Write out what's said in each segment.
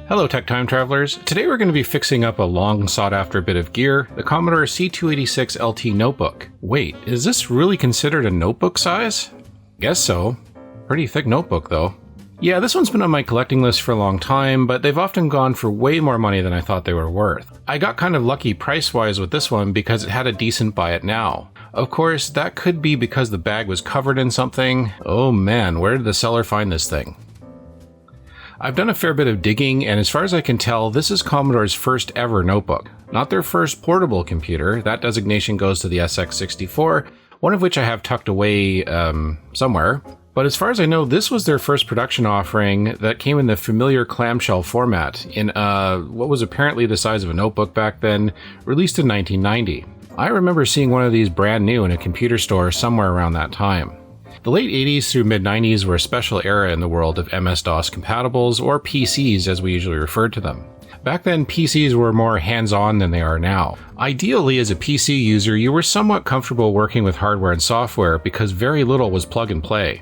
Hello Tech Time Travelers. Today we're going to be fixing up a long sought after bit of gear, the Commodore C286-LT notebook. Wait, is this really considered a notebook size? Guess so. Pretty thick notebook though. Yeah, this one's been on my collecting list for a long time, but they've often gone for way more money than I thought they were worth. I got kind of lucky price-wise with this one because it had a decent buy it now. Of course, that could be because the bag was covered in something. Oh man, where did the seller find this thing? I've done a fair bit of digging, and as far as I can tell, this is Commodore's first ever notebook. Not their first portable computer, that designation goes to the SX64, one of which I have tucked away somewhere. But as far as I know, this was their first production offering that came in the familiar clamshell format, in what was apparently the size of a notebook back then, released in 1990. I remember seeing one of these brand new in a computer store somewhere around that time. The late 80s through mid-90s were a special era in the world of MS-DOS compatibles, or PCs as we usually referred to them. Back then, PCs were more hands-on than they are now. Ideally, as a PC user, you were somewhat comfortable working with hardware and software because very little was plug and play.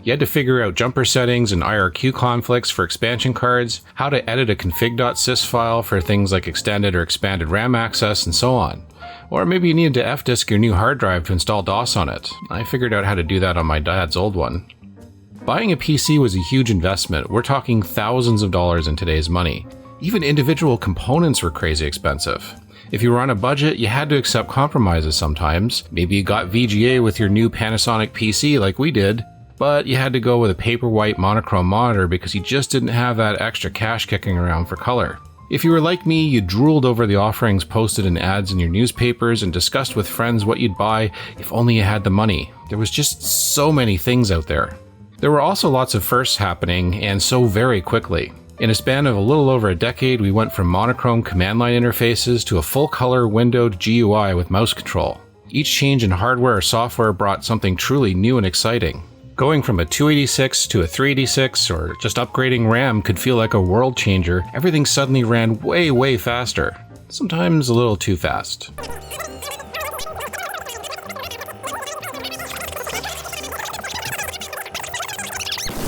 You had to figure out jumper settings and IRQ conflicts for expansion cards, how to edit a config.sys file for things like extended or expanded RAM access, and so on. Or maybe you needed to F-disk your new hard drive to install DOS on it. I figured out how to do that on my dad's old one. Buying a PC was a huge investment. We're talking thousands of dollars in today's money. Even individual components were crazy expensive. If you were on a budget, you had to accept compromises sometimes. Maybe you got VGA with your new Panasonic PC like we did, but you had to go with a paper-white monochrome monitor because you just didn't have that extra cash kicking around for color. If you were like me, you drooled over the offerings posted in ads in your newspapers and discussed with friends what you'd buy if only you had the money. There was just so many things out there. There were also lots of firsts happening, and so very quickly. In a span of a little over a decade, we went from monochrome command line interfaces to a full-color windowed GUI with mouse control. Each change in hardware or software brought something truly new and exciting. Going from a 286 to a 386 or just upgrading RAM could feel like a world changer. Everything suddenly ran way faster. Sometimes a little too fast.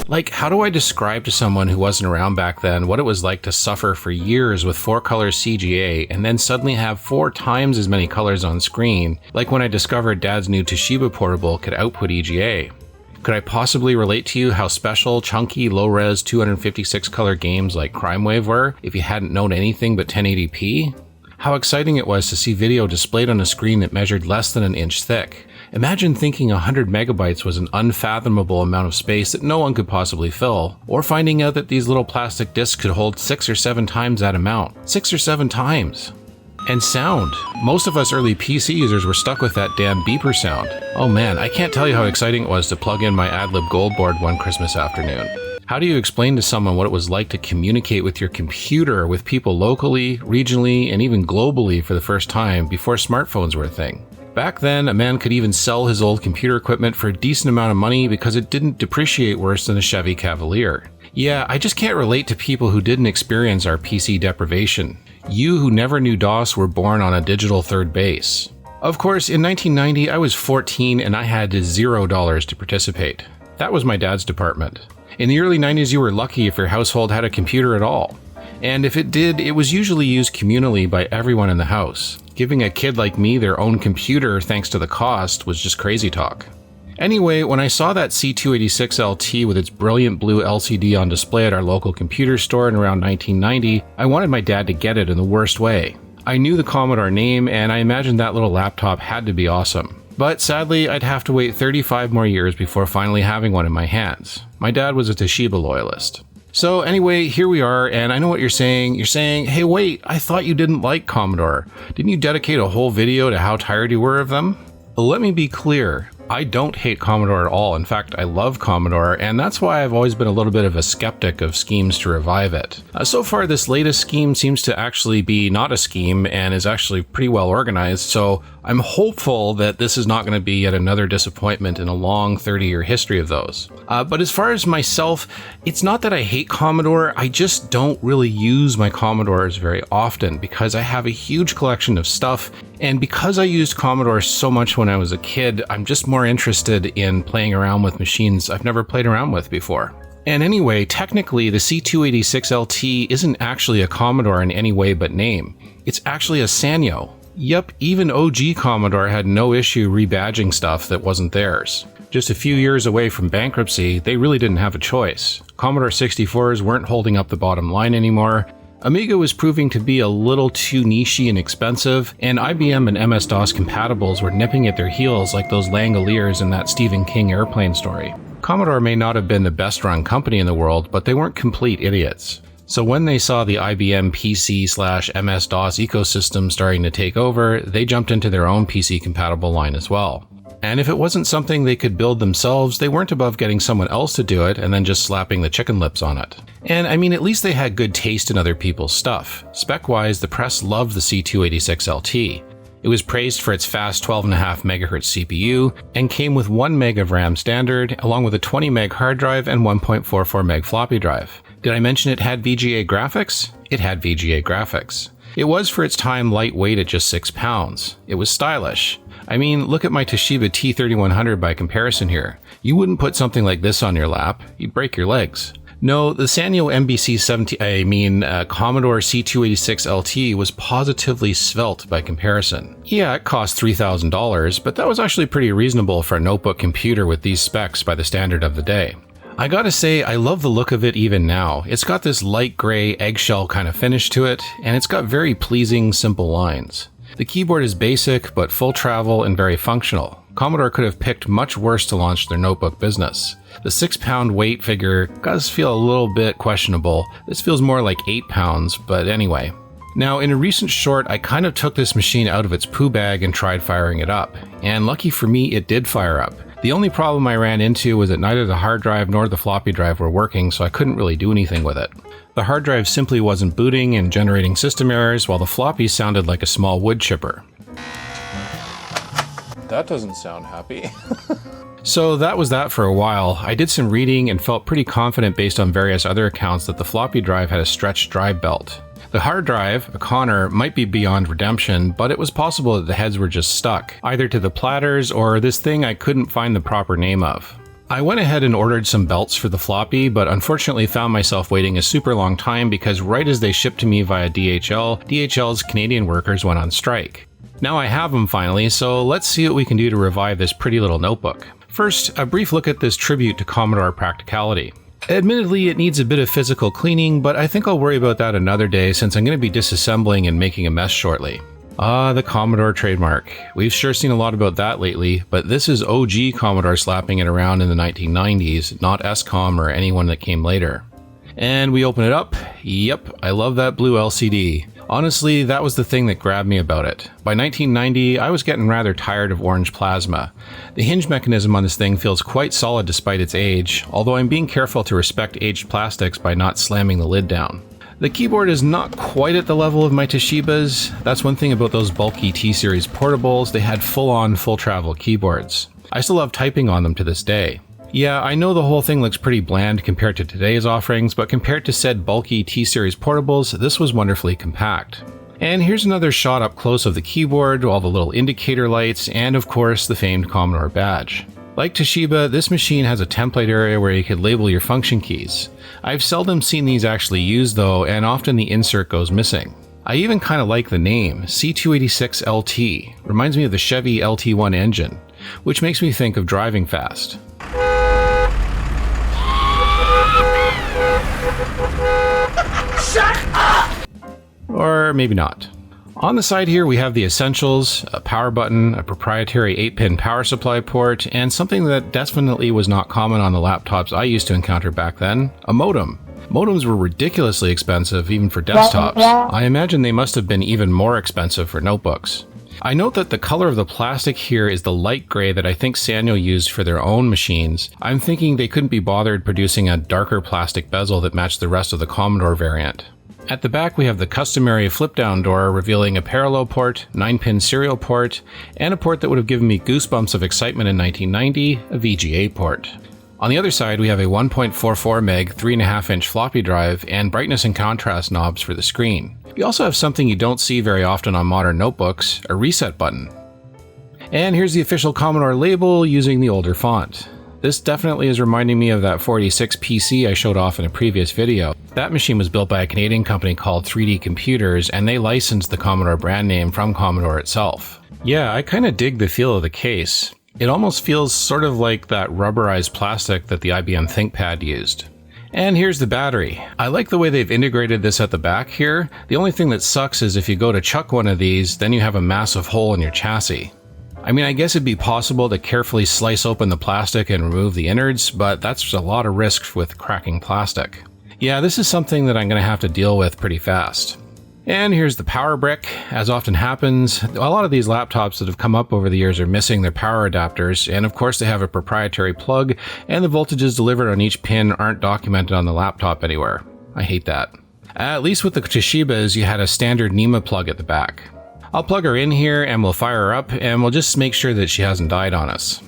Like, how do I describe to someone who wasn't around back then what it was like to suffer for years with 4-color CGA and then suddenly have 4 times as many colors on screen, like when I discovered Dad's new Toshiba portable could output EGA? Could I possibly relate to you how special, chunky, low-res 256-color games like Crime Wave were if you hadn't known anything but 1080p? How exciting it was to see video displayed on a screen that measured less than an inch thick. Imagine thinking 100 megabytes was an unfathomable amount of space that no one could possibly fill, or finding out that these little plastic discs could hold 6 or 7 times that amount. 6 or 7 times! And sound. Most of us early PC users were stuck with that damn beeper sound. Oh man, I can't tell you how exciting it was to plug in my AdLib Gold board one Christmas afternoon. How do you explain to someone what it was like to communicate with your computer with people locally, regionally, and even globally for the first time before smartphones were a thing? Back then, a man could even sell his old computer equipment for a decent amount of money because it didn't depreciate worse than a Chevy Cavalier. Yeah, I just can't relate to people who didn't experience our PC deprivation. You who never knew DOS were born on a digital third base. Of course, in 1990, I was 14 and I had $0 to participate. That was my dad's department. In the early 90s, you were lucky if your household had a computer at all. And if it did, it was usually used communally by everyone in the house. Giving a kid like me their own computer thanks to the cost was just crazy talk. Anyway, when I saw that C286-LT with its brilliant blue LCD on display at our local computer store in around 1990, I wanted my dad to get it in the worst way. I knew the Commodore name, and I imagined that little laptop had to be awesome. But sadly, I'd have to wait 35 more years before finally having one in my hands. My dad was a Toshiba loyalist. So anyway, here we are, and I know what you're saying. You're saying, hey wait, I thought you didn't like Commodore. Didn't you dedicate a whole video to how tired you were of them? Well, let me be clear. I don't hate Commodore at all. In fact, I love Commodore, and that's why I've always been a little bit of a skeptic of schemes to revive it. So far, this latest scheme seems to actually be not a scheme and is actually pretty well organized, so I'm hopeful that this is not going to be yet another disappointment in a long 30-year history of those. But as far as myself, it's not that I hate Commodore, I just don't really use my Commodores very often because I have a huge collection of stuff, and because I used Commodore so much when I was a kid, I'm just more interested in playing around with machines I've never played around with before. And anyway, technically the C286-LT isn't actually a Commodore in any way but name. It's actually a Sanyo. Yep, even OG Commodore had no issue rebadging stuff that wasn't theirs. Just a few years away from bankruptcy, they really didn't have a choice. Commodore 64s weren't holding up the bottom line anymore, Amiga was proving to be a little too nichey and expensive, and IBM and MS-DOS compatibles were nipping at their heels like those Langoliers in that Stephen King airplane story. Commodore may not have been the best-run company in the world, but they weren't complete idiots. So when they saw the IBM PC/MS-DOS ecosystem starting to take over, they jumped into their own PC-compatible line as well. And if it wasn't something they could build themselves, they weren't above getting someone else to do it and then just slapping the chicken lips on it. And I mean, at least they had good taste in other people's stuff. Spec-wise, the press loved the C286-LT. It was praised for its fast 12.5 MHz CPU and came with 1 meg of RAM standard, along with a 20 meg hard drive and 1.44 meg floppy drive. Did I mention it had VGA graphics? It had VGA graphics. It was for its time lightweight at just 6 pounds. It was stylish. I mean, look at my Toshiba T3100 by comparison here. You wouldn't put something like this on your lap, you'd break your legs. No, the Sanyo Commodore C286-LT was positively svelte by comparison. Yeah, it cost $3,000, but that was actually pretty reasonable for a notebook computer with these specs by the standard of the day. I gotta say, I love the look of it even now. It's got this light gray eggshell kind of finish to it, and it's got very pleasing, simple lines. The keyboard is basic, but full travel and very functional. Commodore could have picked much worse to launch their notebook business. The 6-pound weight figure does feel a little bit questionable. This feels more like 8 pounds, but anyway. Now, in a recent short, I kind of took this machine out of its poo bag and tried firing it up. And lucky for me, it did fire up. The only problem I ran into was that neither the hard drive nor the floppy drive were working, so I couldn't really do anything with it. The hard drive simply wasn't booting and generating system errors, while the floppy sounded like a small wood chipper. That doesn't sound happy. So that was that for a while. I did some reading and felt pretty confident based on various other accounts that the floppy drive had a stretched drive belt. The hard drive, a Connor, might be beyond redemption, but it was possible that the heads were just stuck, either to the platters or this thing I couldn't find the proper name of. I went ahead and ordered some belts for the floppy, but unfortunately found myself waiting a super long time because right as they shipped to me via DHL, DHL's Canadian workers went on strike. Now I have them finally, so let's see what we can do to revive this pretty little notebook. First, a brief look at this tribute to Commodore practicality. Admittedly, it needs a bit of physical cleaning, but I think I'll worry about that another day since I'm going to be disassembling and making a mess shortly. Ah, the Commodore trademark. We've sure seen a lot about that lately, but this is OG Commodore slapping it around in the 1990s, not SCOM or anyone that came later. And we open it up. Yep, I love that blue LCD. Honestly, that was the thing that grabbed me about it. By 1990, I was getting rather tired of orange plasma. The hinge mechanism on this thing feels quite solid despite its age, although I'm being careful to respect aged plastics by not slamming the lid down. The keyboard is not quite at the level of my Toshibas. That's one thing about those bulky T-Series portables, they had full-on, full-travel keyboards. I still love typing on them to this day. Yeah, I know the whole thing looks pretty bland compared to today's offerings, but compared to said bulky T-Series portables, this was wonderfully compact. And here's another shot up close of the keyboard, all the little indicator lights, and of course the famed Commodore badge. Like Toshiba, this machine has a template area where you could label your function keys. I've seldom seen these actually used though, and often the insert goes missing. I even kind of like the name, C286-LT. Reminds me of the Chevy LT1 engine, which makes me think of driving fast. Shut up! Or maybe not. On the side here we have the essentials, a power button, a proprietary 8-pin power supply port, and something that definitely was not common on the laptops I used to encounter back then, a modem. Modems were ridiculously expensive even for desktops. I imagine they must have been even more expensive for notebooks. I note that the color of the plastic here is the light gray that I think Sanyo used for their own machines. I'm thinking they couldn't be bothered producing a darker plastic bezel that matched the rest of the Commodore variant. At the back we have the customary flip-down door revealing a parallel port, 9-pin serial port, and a port that would have given me goosebumps of excitement in 1990, a VGA port. On the other side we have a 1.44 meg 3.5-inch floppy drive and brightness and contrast knobs for the screen. We also have something you don't see very often on modern notebooks, a reset button. And here's the official Commodore label using the older font. This definitely is reminding me of that 486 PC I showed off in a previous video. That machine was built by a Canadian company called 3D Computers, and they licensed the Commodore brand name from Commodore itself. Yeah, I kinda dig the feel of the case. It almost feels sort of like that rubberized plastic that the IBM ThinkPad used. And here's the battery. I like the way they've integrated this at the back here. The only thing that sucks is if you go to chuck one of these, then you have a massive hole in your chassis. I mean, I guess it'd be possible to carefully slice open the plastic and remove the innards, but that's a lot of risk with cracking plastic. Yeah, this is something that I'm going to have to deal with pretty fast. And here's the power brick. As often happens, a lot of these laptops that have come up over the years are missing their power adapters, and of course they have a proprietary plug, and the voltages delivered on each pin aren't documented on the laptop anywhere. I hate that. At least with the Toshibas, you had a standard NEMA plug at the back. I'll plug her in here and we'll fire her up, and we'll just make sure that she hasn't died on us.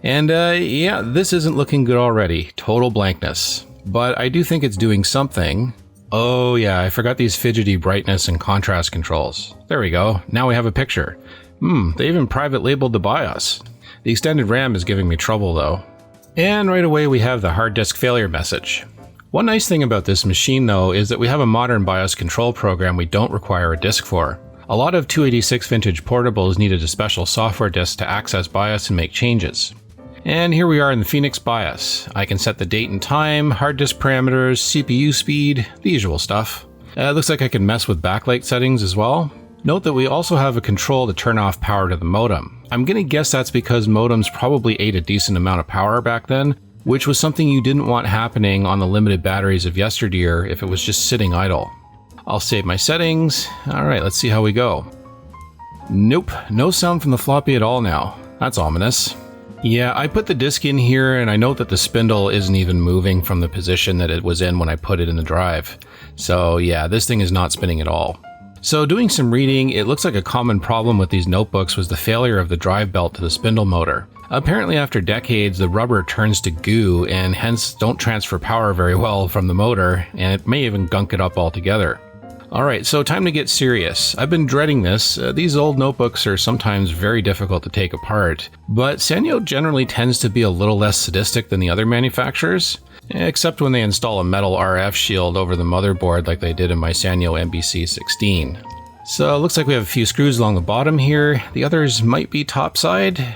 And yeah, this isn't looking good already. Total blankness. But I do think it's doing something. Oh yeah, I forgot these fidgety brightness and contrast controls. There we go, now we have a picture. They even private labeled the BIOS. The extended RAM is giving me trouble though. And right away we have the hard disk failure message. One nice thing about this machine though is that we have a modern BIOS control program we don't require a disk for. A lot of 286 vintage portables needed a special software disk to access BIOS and make changes. And here we are in the Phoenix BIOS. I can set the date and time, hard disk parameters, CPU speed, the usual stuff. Looks like I can mess with backlight settings as well. Note that we also have a control to turn off power to the modem. I'm gonna guess that's because modems probably ate a decent amount of power back then, which was something you didn't want happening on the limited batteries of yesteryear if it was just sitting idle. I'll save my settings. Alright, let's see how we go. Nope, no sound from the floppy at all now. That's ominous. Yeah, I put the disk in here and I note that the spindle isn't even moving from the position that it was in when I put it in the drive. So yeah, this thing is not spinning at all. So doing some reading, it looks like a common problem with these notebooks was the failure of the drive belt to the spindle motor. Apparently after decades, the rubber turns to goo and hence don't transfer power very well from the motor, and it may even gunk it up altogether. Alright, so time to get serious. I've been dreading this. These old notebooks are sometimes very difficult to take apart, but Sanyo generally tends to be a little less sadistic than the other manufacturers, except when they install a metal RF shield over the motherboard like they did in my Sanyo MBC16. So it looks like we have a few screws along the bottom here. The others might be topside.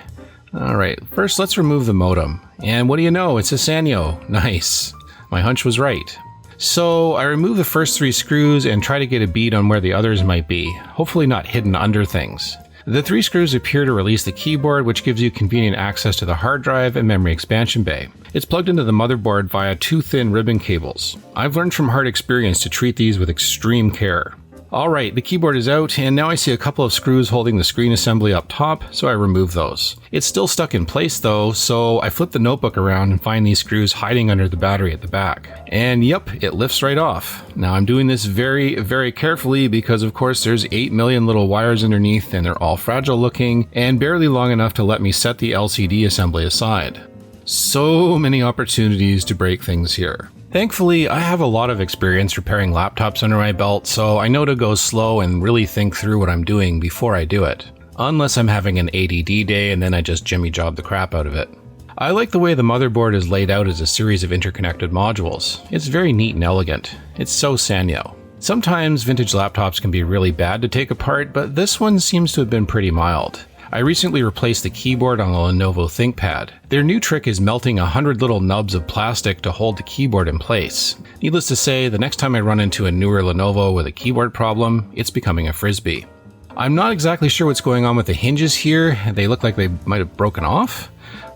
Alright, first let's remove the modem. And what do you know, it's a Sanyo. Nice. My hunch was right. So I remove the first 3 screws and try to get a bead on where the others might be, hopefully not hidden under things. The 3 screws appear to release the keyboard, which gives you convenient access to the hard drive and memory expansion bay. It's plugged into the motherboard via 2 thin ribbon cables. I've learned from hard experience to treat these with extreme care. Alright, the keyboard is out, and now I see a couple of screws holding the screen assembly up top, so I remove those. It's still stuck in place though, so I flip the notebook around and find these screws hiding under the battery at the back. And yep, it lifts right off. Now I'm doing this very, very carefully because of course there's 8 million little wires underneath and they're all fragile looking and barely long enough to let me set the LCD assembly aside. So many opportunities to break things here. Thankfully, I have a lot of experience repairing laptops under my belt, so I know to go slow and really think through what I'm doing before I do it. Unless I'm having an ADD day and then I just jimmy job the crap out of it. I like the way the motherboard is laid out as a series of interconnected modules. It's very neat and elegant. It's so Sanyo. Sometimes vintage laptops can be really bad to take apart, but this one seems to have been pretty mild. I recently replaced the keyboard on the Lenovo ThinkPad. Their new trick is melting 100 little nubs of plastic to hold the keyboard in place. Needless to say, the next time I run into a newer Lenovo with a keyboard problem, it's becoming a frisbee. I'm not exactly sure what's going on with the hinges here. They look like they might have broken off,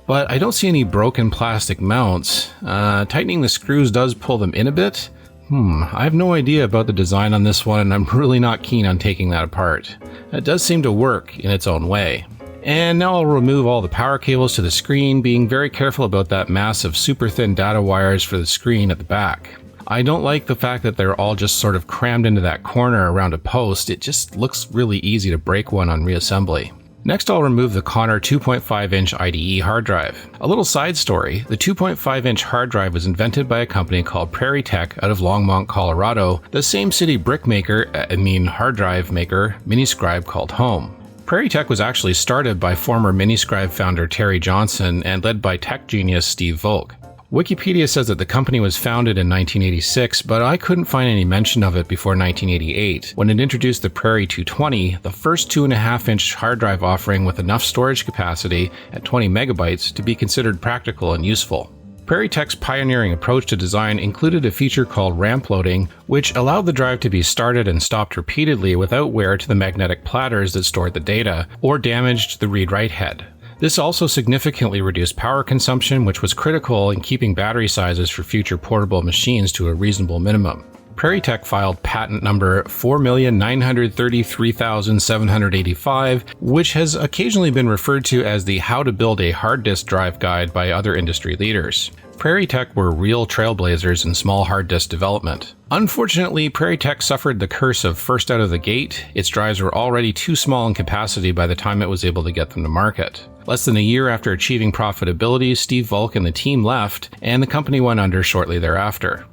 but I don't see any broken plastic mounts. Tightening the screws does pull them in a bit. I have no idea about the design on this one, and I'm really not keen on taking that apart. It does seem to work in its own way. And now I'll remove all the power cables to the screen, being very careful about that mass of super thin data wires for the screen at the back. I don't like the fact that they're all just sort of crammed into that corner around a post. It just looks really easy to break one on reassembly. Next, I'll remove the Connor 2.5-inch IDE hard drive. A little side story, the 2.5-inch hard drive was invented by a company called Prairie Tech out of Longmont, Colorado, the same city hard drive maker, Miniscribe called home. Prairie Tech was actually started by former Miniscribe founder Terry Johnson and led by tech genius Steve Volk. Wikipedia says that the company was founded in 1986, but I couldn't find any mention of it before 1988, when it introduced the Prairie 220, the first 2.5-inch hard drive offering with enough storage capacity at 20 megabytes to be considered practical and useful. Prairie Tech's pioneering approach to design included a feature called ramp loading, which allowed the drive to be started and stopped repeatedly without wear to the magnetic platters that stored the data, or damaged the read-write head. This also significantly reduced power consumption, which was critical in keeping battery sizes for future portable machines to a reasonable minimum. Prairie Tech filed patent number 4,933,785, which has occasionally been referred to as the How to Build a Hard Disk Drive Guide by other industry leaders. Prairie Tech were real trailblazers in small hard disk development. Unfortunately, Prairie Tech suffered the curse of first out of the gate. Its drives were already too small in capacity by the time it was able to get them to market. Less than a year after achieving profitability, Steve Volk and the team left, and the company went under shortly thereafter.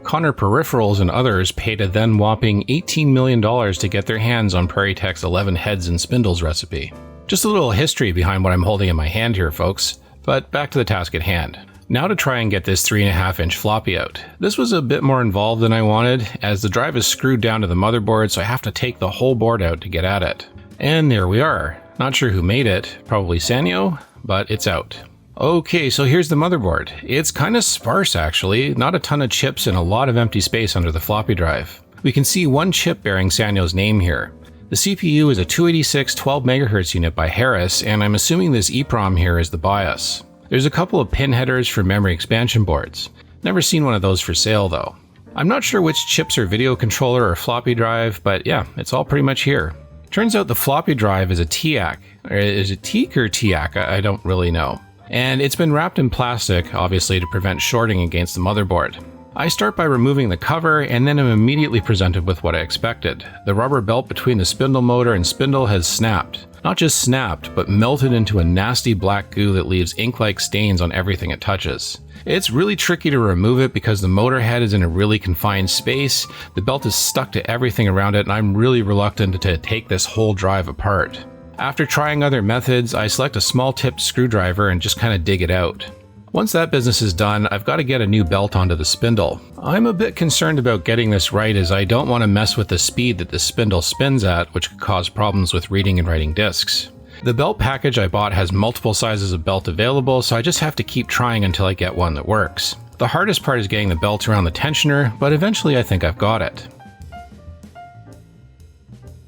Connor Peripherals and others paid a then whopping $18 million to get their hands on Prairie Tech's 11 heads and spindles recipe. Just a little history behind what I'm holding in my hand here, folks, but back to the task at hand. Now to try and get this 3.5-inch floppy out. This was a bit more involved than I wanted, as the drive is screwed down to the motherboard, so I have to take the whole board out to get at it. And there we are. Not sure who made it, probably Sanyo, but it's out. Okay, so here's the motherboard. It's kinda sparse actually, not a ton of chips and a lot of empty space under the floppy drive. We can see one chip bearing Sanyo's name here. The CPU is a 286 12MHz unit by Harris, and I'm assuming this EEPROM here is the BIOS. There's a couple of pin headers for memory expansion boards. Never seen one of those for sale though. I'm not sure which chips are video controller or floppy drive, but yeah, it's all pretty much here. Turns out the floppy drive is a TIAC. Or is it TEAC or TIAC? I don't really know. And it's been wrapped in plastic, obviously to prevent shorting against the motherboard. I start by removing the cover, and then I'm immediately presented with what I expected. The rubber belt between the spindle motor and spindle has snapped. Not just snapped, but melted into a nasty black goo that leaves ink-like stains on everything it touches. It's really tricky to remove it because the motor head is in a really confined space, the belt is stuck to everything around it, and I'm really reluctant to take this whole drive apart. After trying other methods, I select a small tipped screwdriver and just kind of dig it out. Once that business is done, I've got to get a new belt onto the spindle. I'm a bit concerned about getting this right, as I don't want to mess with the speed that the spindle spins at, which could cause problems with reading and writing discs. The belt package I bought has multiple sizes of belt available, so I just have to keep trying until I get one that works. The hardest part is getting the belt around the tensioner, but eventually I think I've got it.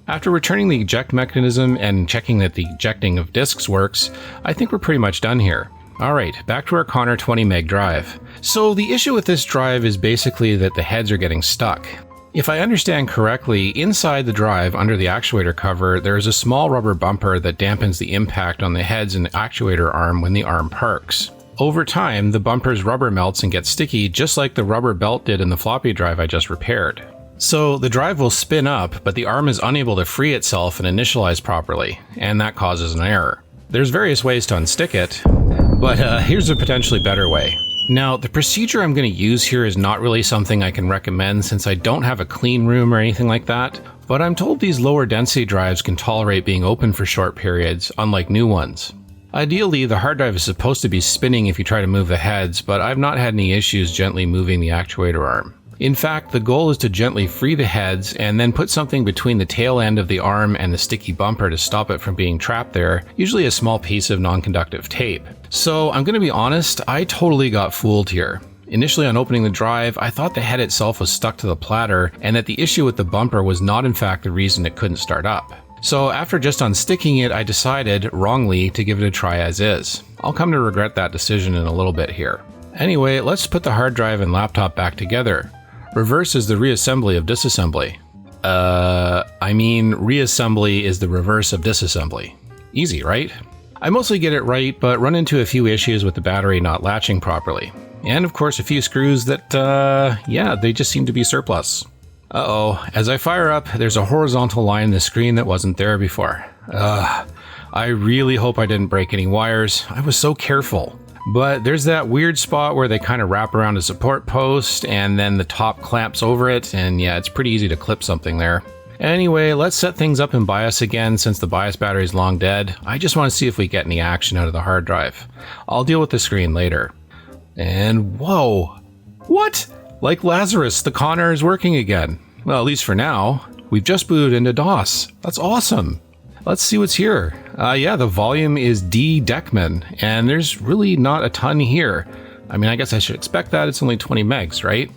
After returning the eject mechanism and checking that the ejecting of discs works, I think we're pretty much done here. Alright, back to our Connor 20 meg drive. So the issue with this drive is basically that the heads are getting stuck. If I understand correctly, inside the drive under the actuator cover, there is a small rubber bumper that dampens the impact on the heads and actuator arm when the arm parks. Over time, the bumper's rubber melts and gets sticky, just like the rubber belt did in the floppy drive I just repaired. So the drive will spin up, but the arm is unable to free itself and initialize properly, and that causes an error. There's various ways to unstick it, but here's a potentially better way. Now, the procedure I'm going to use here is not really something I can recommend since I don't have a clean room or anything like that, but I'm told these lower density drives can tolerate being open for short periods, unlike new ones. Ideally, the hard drive is supposed to be spinning if you try to move the heads, but I've not had any issues gently moving the actuator arm. In fact, the goal is to gently free the heads and then put something between the tail end of the arm and the sticky bumper to stop it from being trapped there, usually a small piece of non-conductive tape. So I'm going to be honest, I totally got fooled here. Initially on opening the drive, I thought the head itself was stuck to the platter and that the issue with the bumper was not in fact the reason it couldn't start up. So after just unsticking it, I decided, wrongly, to give it a try as is. I'll come to regret that decision in a little bit here. Anyway, let's put the hard drive and laptop back together. Reverse is the reassembly of disassembly. Reassembly is the reverse of disassembly. Easy, right? I mostly get it right, but run into a few issues with the battery not latching properly. And of course a few screws that, they just seem to be surplus. Uh-oh, as I fire up, there's a horizontal line in the screen that wasn't there before. I really hope I didn't break any wires. I was so careful. But there's that weird spot where they kind of wrap around a support post and then the top clamps over it, and yeah, it's pretty easy to clip something there. Anyway, let's set things up in BIOS again since the BIOS battery is long dead. I just want to see if we get any action out of the hard drive. I'll deal with the screen later. And whoa! What? Like Lazarus, the conner is working again. Well, at least for now. We've just booted into DOS. That's awesome. Let's see what's here. Yeah, the volume is D Deckmann, and there's really not a ton here. I mean, I guess I should expect that. It's only 20 megs, right?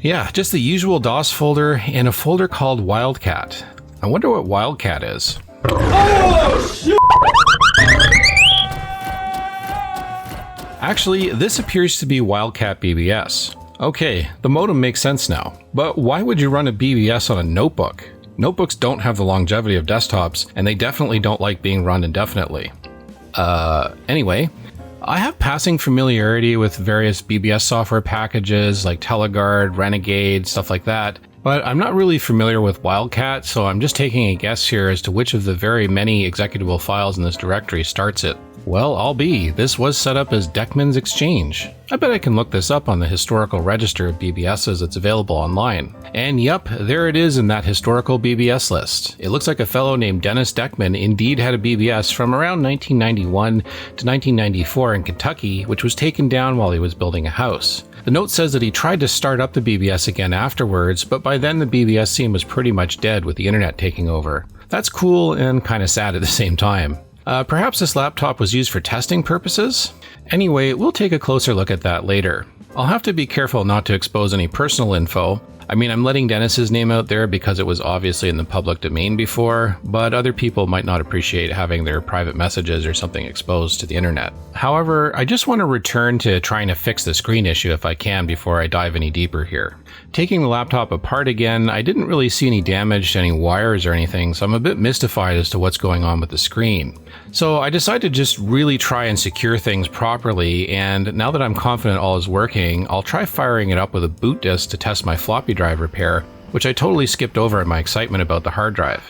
Yeah, just the usual DOS folder and a folder called Wildcat. I wonder what Wildcat is. Oh, shit! Actually, this appears to be Wildcat BBS. Okay, the modem makes sense now. But why would you run a BBS on a notebook? Notebooks don't have the longevity of desktops, and they definitely don't like being run indefinitely. Anyway, I have passing familiarity with various BBS software packages like Teleguard, Renegade, stuff like that, but I'm not really familiar with Wildcat, so I'm just taking a guess here as to which of the very many executable files in this directory starts it. Well, I'll be. This was set up as Deckmann's Exchange. I bet I can look this up on the historical register of BBSs that's available online. And yep, there it is in that historical BBS list. It looks like a fellow named Dennis Deckmann indeed had a BBS from around 1991 to 1994 in Kentucky, which was taken down while he was building a house. The note says that he tried to start up the BBS again afterwards, but by then the BBS scene was pretty much dead with the internet taking over. That's cool and kind of sad at the same time. Perhaps this laptop was used for testing purposes? Anyway, we'll take a closer look at that later. I'll have to be careful not to expose any personal info. I mean, I'm letting Dennis's name out there because it was obviously in the public domain before, but other people might not appreciate having their private messages or something exposed to the internet. However, I just want to return to trying to fix the screen issue if I can before I dive any deeper here. Taking the laptop apart again, I didn't really see any damage to any wires or anything, so I'm a bit mystified as to what's going on with the screen. So I decided to just really try and secure things properly, and now that I'm confident all is working, I'll try firing it up with a boot disk to test my floppy drive repair, which I totally skipped over in my excitement about the hard drive.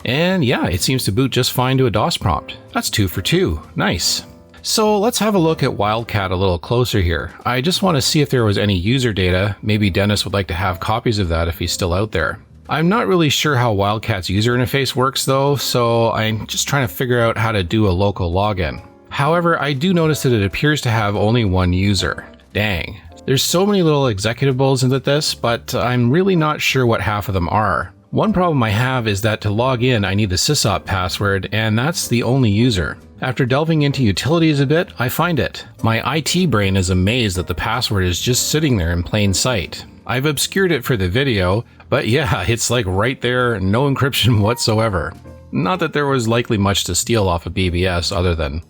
And yeah, it seems to boot just fine to a DOS prompt. That's 2 for 2. Nice. So let's have a look at Wildcat a little closer here. I just want to see if there was any user data. Maybe Dennis would like to have copies of that if he's still out there. I'm not really sure how Wildcat's user interface works though, so I'm just trying to figure out how to do a local login. However, I do notice that it appears to have only one user. Dang. There's so many little executables into this, but I'm really not sure what half of them are. One problem I have is that to log in I need the sysop password, and that's the only user. After delving into utilities a bit, I find it. My IT brain is amazed that the password is just sitting there in plain sight. I've obscured it for the video, but yeah, it's like right there, no encryption whatsoever. Not that there was likely much to steal off of BBS other than...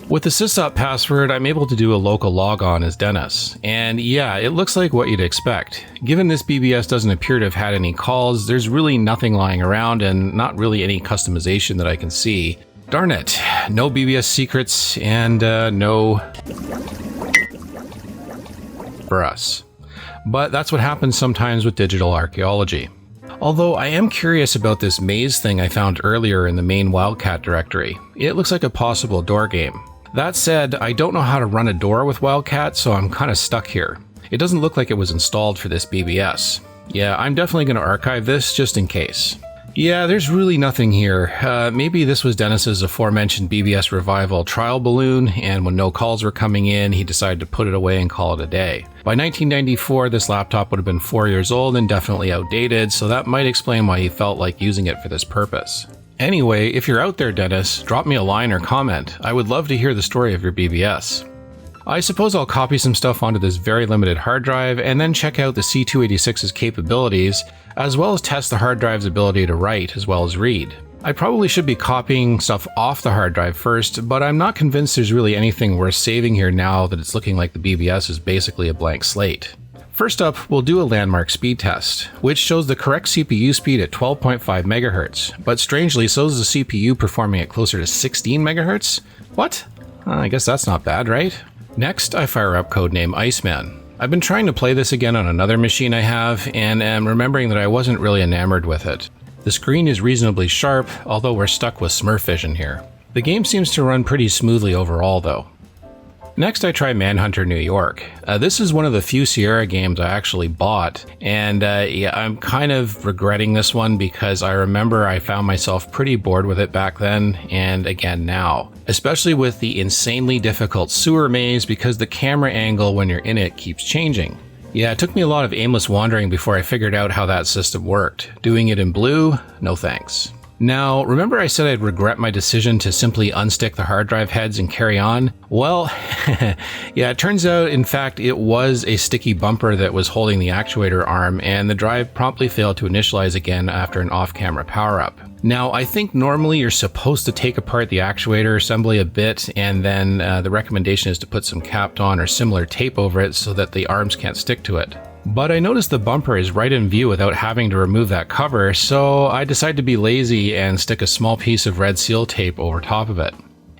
With the sysop password, I'm able to do a local logon as Dennis. And yeah, it looks like what you'd expect. Given this BBS doesn't appear to have had any calls, there's really nothing lying around and not really any customization that I can see. Darn it, no BBS secrets and no... for us. But that's what happens sometimes with digital archaeology. Although I am curious about this maze thing I found earlier in the main Wildcat directory. It looks like a possible door game. That said, I don't know how to run a door with Wildcat, so I'm kind of stuck here. It doesn't look like it was installed for this BBS. Yeah, I'm definitely going to archive this just in case. Yeah, there's really nothing here. Maybe this was Dennis's aforementioned BBS revival trial balloon, and when no calls were coming in, he decided to put it away and call it a day. By 1994, this laptop would have been 4 years old and definitely outdated, so that might explain why he felt like using it for this purpose. Anyway, if you're out there, Dennis, drop me a line or comment. I would love to hear the story of your BBS. I suppose I'll copy some stuff onto this very limited hard drive and then check out the C286's capabilities, as well as test the hard drive's ability to write as well as read. I probably should be copying stuff off the hard drive first, but I'm not convinced there's really anything worth saving here now that it's looking like the BBS is basically a blank slate. First up, we'll do a landmark speed test, which shows the correct CPU speed at 12.5 MHz, but strangely so is the CPU performing at closer to 16 MHz? What? I guess that's not bad, right? Next, I fire up Codename Iceman. I've been trying to play this again on another machine I have, and am remembering that I wasn't really enamored with it. The screen is reasonably sharp, although we're stuck with Smurf vision here. The game seems to run pretty smoothly overall, though. Next, I try Manhunter New York. This is one of the few Sierra games I actually bought, and yeah, I'm kind of regretting this one because I remember I found myself pretty bored with it back then, and again now. Especially with the insanely difficult sewer maze because the camera angle when you're in it keeps changing. Yeah, it took me a lot of aimless wandering before I figured out how that system worked. Doing it in blue? No thanks. Now, remember I said I'd regret my decision to simply unstick the hard drive heads and carry on? Well, yeah, it turns out, in fact, it was a sticky bumper that was holding the actuator arm, and the drive promptly failed to initialize again after an off-camera power-up. Now, I think normally you're supposed to take apart the actuator assembly a bit, and then the recommendation is to put some Kapton or similar tape over it so that the arms can't stick to it. But I noticed the bumper is right in view without having to remove that cover, so I decided to be lazy and stick a small piece of red seal tape over top of it.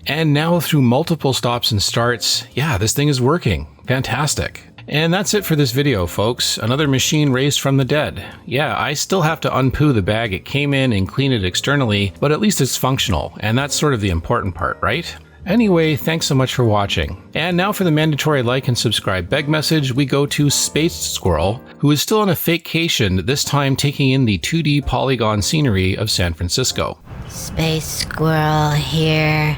And now through multiple stops and starts, yeah, this thing is working. Fantastic. And that's it for this video, folks. Another machine raised from the dead. Yeah, I still have to unpoo the bag it came in and clean it externally, but at least it's functional, and that's sort of the important part, right? Anyway, thanks so much for watching. And now for the mandatory like and subscribe beg message, we go to Spaced Squirrel, who is still on a vacation, this time taking in the 2D polygon scenery of San Francisco. Spaced Squirrel here,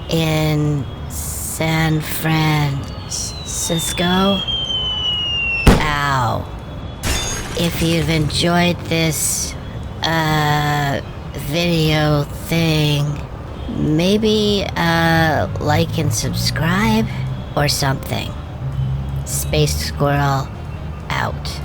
in San Francisco? Ow. If you've enjoyed this, video thing, maybe like and subscribe or something. Spaced Squirrel out.